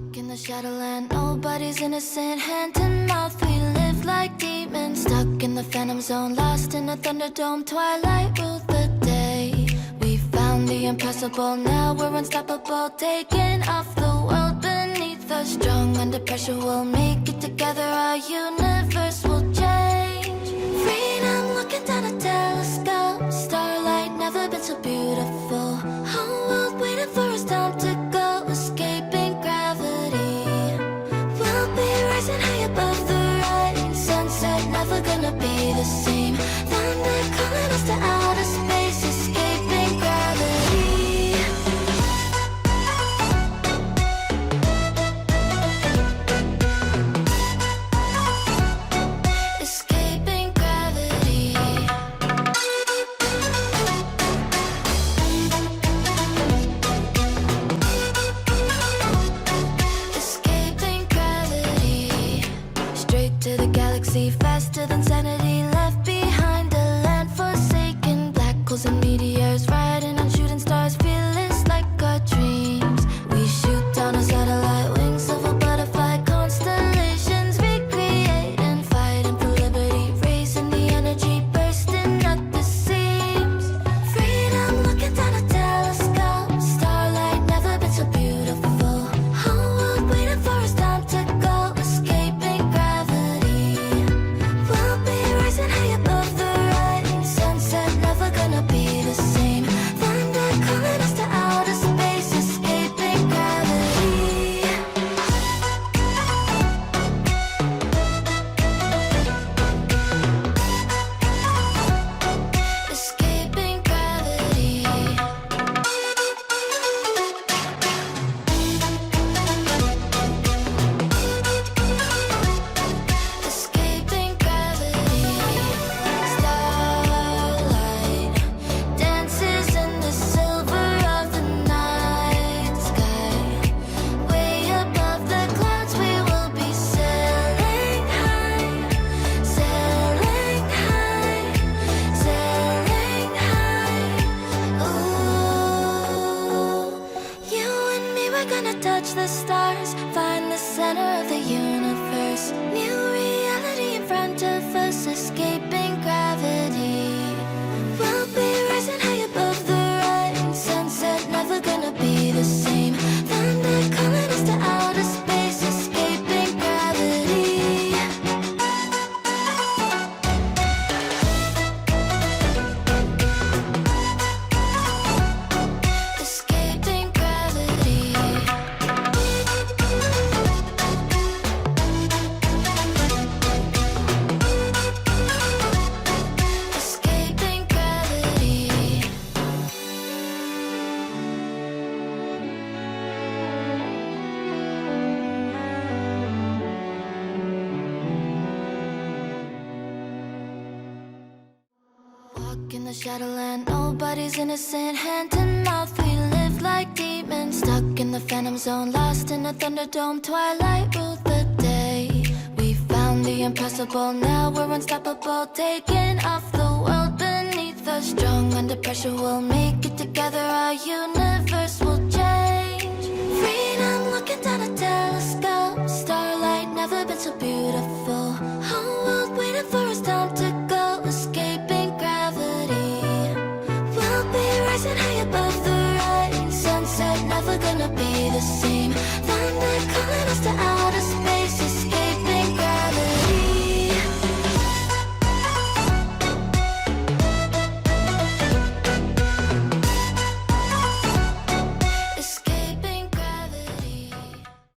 Walk in the shadowland, nobody's innocent. Hand to mouth, we live like demons. Stuck in the phantom zone, lost in a thunderdome. Twilight ruled the day. We found the impossible, now we're unstoppable. Taking off the world beneath us. Strong under pressure, we'll make it together. Our universe will change. Freedom, looking down a telescope. Starlight, never been so beautiful. Whole world waiting for us, time to go. Escaping gravity. We'll be rising high above the rising sunset. Never gonna be the same. Thunder calling us to outer space. Escaping gravity. Escaping gravity. Escaping gravity. Straight to the galaxy, faster than sanity. Left behind a land forsaken. Black holes and meteors, riding on shooting stars. Fearless like our dreams. We shoot down a satellite, wings of a butterfly. Constellations recreate and fighting for liberty. Raising the energy, bursting at the seams. Freedom, looking down a telescope. Starlight, never been so beautiful. Whole world waiting for us, time to go. Escaping gravity. We'll be rising high above the rising sunset. Never gonna be the same. Thunder calling us to outer space. Escaping gravity. Escaping gravity. Escaping gravity. Starlight dances in the silver of the night sky. Way above the clouds, we will be sailing high, sailing high, sailing high. Ooh, you and me, we're gonna touch the stars, find the center of the universe. New reality in front of us, escaping gravity. We'll be rising high above the rising sunset. Never gonna be the same. Thunder calling us to outer space. Escaping gravity. Escaping gravity. Escaping gravity. Walk in the shadowland, nobody's innocent. Hand to mouth, we live like demons. Stuck in the phantom zone, lost in a thunderdome. Twilight ruled the day. We found the impossible, now we're unstoppable. Taking off the world beneath us. Strong under pressure, we'll make it together. Our universe will